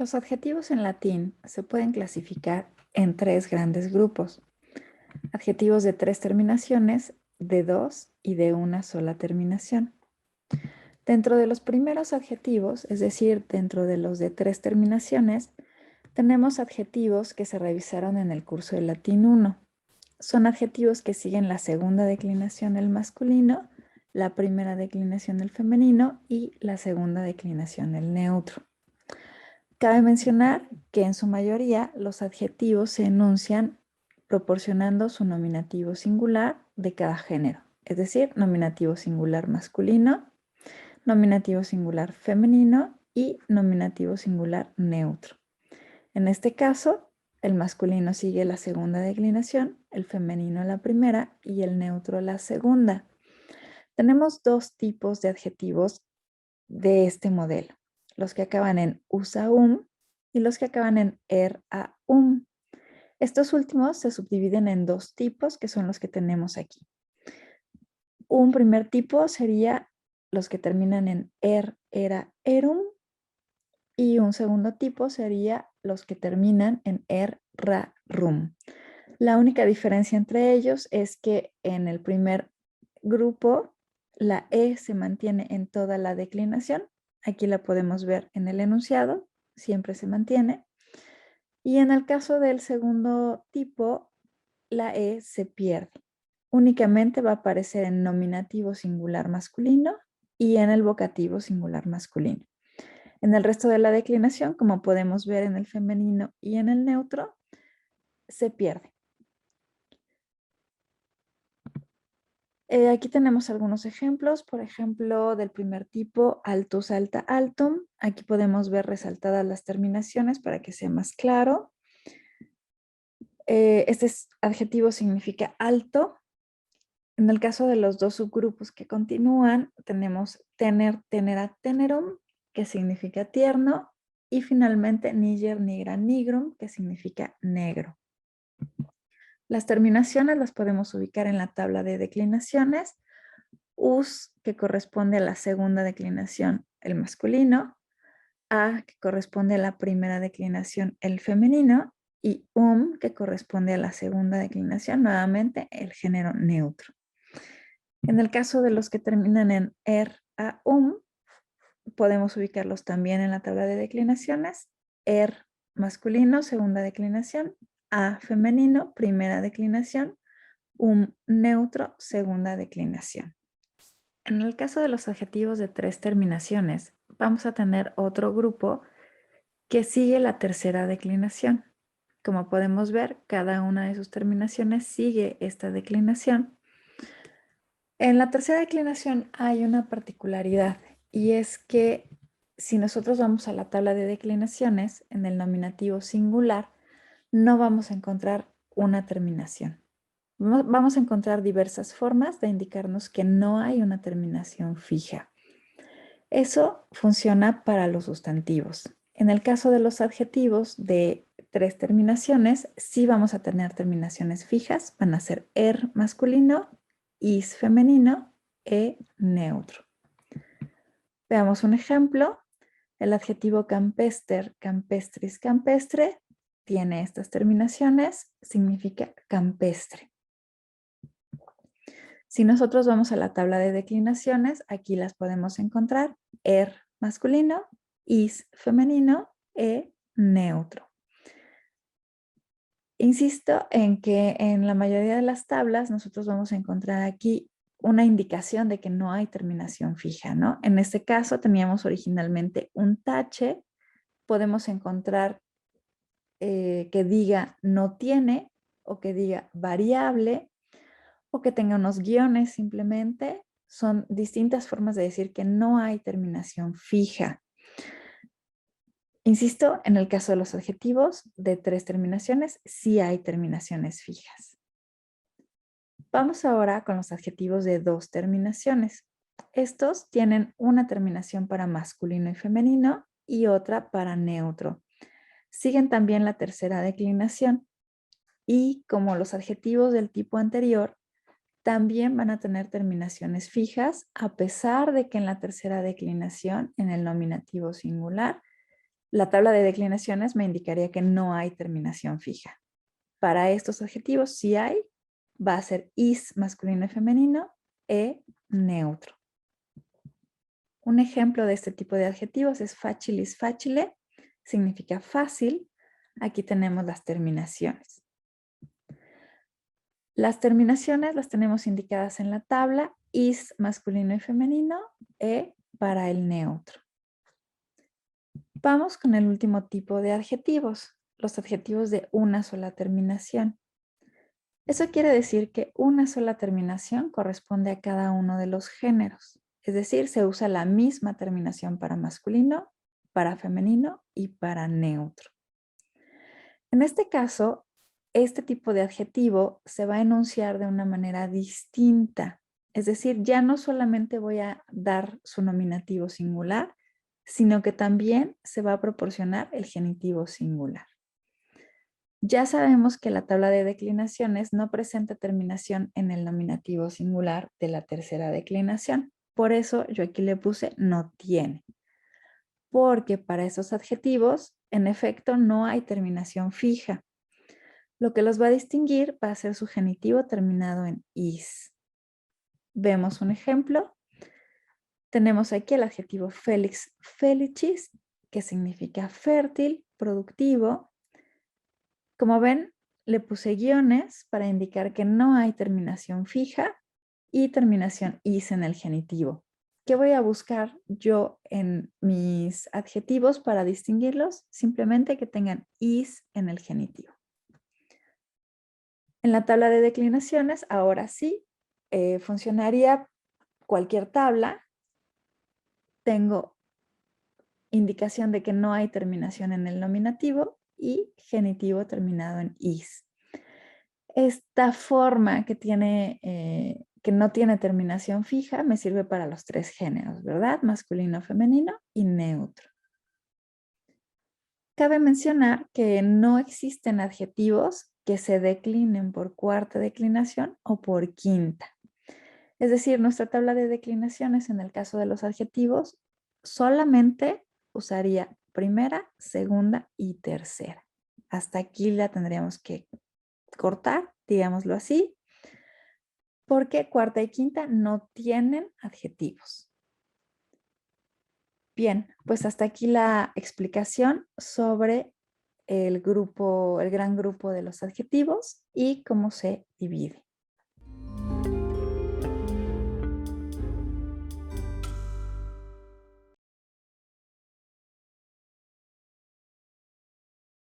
Los adjetivos en latín se pueden clasificar en tres grandes grupos. Adjetivos de tres terminaciones, de dos y de una sola terminación. Dentro de los primeros adjetivos, es decir, dentro de los de tres terminaciones, tenemos adjetivos que se revisaron en el curso de latín 1. Son adjetivos que siguen la segunda declinación del masculino, la primera declinación del femenino y la segunda declinación del neutro. Cabe mencionar que en su mayoría los adjetivos se enuncian proporcionando su nominativo singular de cada género, es decir, nominativo singular masculino, nominativo singular femenino y nominativo singular neutro. En este caso, el masculino sigue la segunda declinación, el femenino la primera y el neutro la segunda. Tenemos dos tipos de adjetivos de este modelo, los que acaban en usaum y los que acaban en eraum. Estos últimos se subdividen en dos tipos que son los que tenemos aquí. Un primer tipo sería los que terminan en era, erum, y un segundo tipo sería los que terminan en ra, rum. La única diferencia entre ellos es que en el primer grupo la E se mantiene en toda la declinación. Aquí la podemos ver en el enunciado, siempre se mantiene. Y en el caso del segundo tipo, la E se pierde. Únicamente va a aparecer en nominativo singular masculino y en el vocativo singular masculino. En el resto de la declinación, como podemos ver en el femenino y en el neutro, se pierde. Aquí tenemos algunos ejemplos, por ejemplo, del primer tipo, altus, alta, altum. Aquí podemos ver resaltadas las terminaciones para que sea más claro. Este adjetivo significa alto. En el caso de los dos subgrupos que continúan, tenemos tener, tenera, tenerum, que significa tierno, y finalmente niger, nigra, nigrum, que significa negro. Las terminaciones las podemos ubicar en la tabla de declinaciones. Us, que corresponde a la segunda declinación, el masculino. A, que corresponde a la primera declinación, el femenino. Y que corresponde a la segunda declinación, nuevamente el género neutro. En el caso de los que terminan en a, podemos ubicarlos también en la tabla de declinaciones. Masculino, segunda declinación. A, femenino, primera declinación. Neutro, segunda declinación. En el caso de los adjetivos de tres terminaciones, vamos a tener otro grupo que sigue la tercera declinación. Como podemos ver, cada una de sus terminaciones sigue esta declinación. En la tercera declinación hay una particularidad y es que si nosotros vamos a la tabla de declinaciones, en el nominativo singular, no vamos a encontrar una terminación. Vamos a encontrar diversas formas de indicarnos que no hay una terminación fija. Eso funciona para los sustantivos. En el caso de los adjetivos de tres terminaciones, sí vamos a tener terminaciones fijas. Van a ser masculino, is femenino, neutro. Veamos un ejemplo. El adjetivo campester, campestris, campestre, tiene estas terminaciones, significa campestre. Si nosotros vamos a la tabla de declinaciones, aquí las podemos encontrar. Masculino, is femenino, neutro. Insisto en que en la mayoría de las tablas nosotros vamos a encontrar aquí una indicación de que no hay terminación fija, ¿no? En este caso teníamos originalmente un tache. Podemos encontrar que diga no tiene o que diga variable o que tenga unos guiones simplemente. Son distintas formas de decir que no hay terminación fija. Insisto, en el caso de los adjetivos de tres terminaciones, sí hay terminaciones fijas. Vamos ahora con los adjetivos de dos terminaciones. Estos tienen una terminación para masculino y femenino y otra para neutro. Siguen también la tercera declinación y como los adjetivos del tipo anterior, también van a tener terminaciones fijas a pesar de que en la tercera declinación, en el nominativo singular, La tabla de declinaciones me indicaría que no hay terminación fija. Para estos adjetivos, si hay, va a ser is masculino y femenino, neutro. Un ejemplo de este tipo de adjetivos es facilis facile, significa fácil. Aquí tenemos las terminaciones. Las terminaciones las tenemos indicadas en la tabla, is masculino y femenino, para el neutro. Vamos con el último tipo de adjetivos, los adjetivos de una sola terminación. Eso quiere decir que una sola terminación corresponde a cada uno de los géneros. Es decir, se usa la misma terminación para masculino, para femenino y para neutro. En este caso, este tipo de adjetivo se va a enunciar de una manera distinta. Es decir, ya no solamente voy a dar su nominativo singular, sino que también se va a proporcionar el genitivo singular. Ya sabemos que la tabla de declinaciones no presenta terminación en el nominativo singular de la tercera declinación. Por eso yo aquí le puse no tiene. Porque para esos adjetivos, en efecto, no hay terminación fija. Lo que los va a distinguir va a ser su genitivo terminado en is. Vemos un ejemplo. Tenemos aquí el adjetivo felix felicis, que significa fértil, productivo. Como ven, le puse guiones para indicar que no hay terminación fija y terminación is en el genitivo. ¿Qué voy a buscar yo en mis adjetivos para distinguirlos? Simplemente que tengan is en el genitivo. En la tabla de declinaciones, ahora sí, funcionaría cualquier tabla. Tengo indicación de que no hay terminación en el nominativo y genitivo terminado en is. Esta forma que no tiene terminación fija me sirve para los tres géneros, ¿verdad? Masculino, femenino y neutro. Cabe mencionar que no existen adjetivos que se declinen por cuarta declinación o por quinta. Es decir, nuestra tabla de declinaciones en el caso de los adjetivos solamente usaría primera, segunda y tercera. Hasta aquí la tendríamos que cortar, digámoslo así, porque cuarta y quinta no tienen adjetivos. Bien, pues hasta aquí la explicación sobre el gran grupo de los adjetivos y cómo se divide.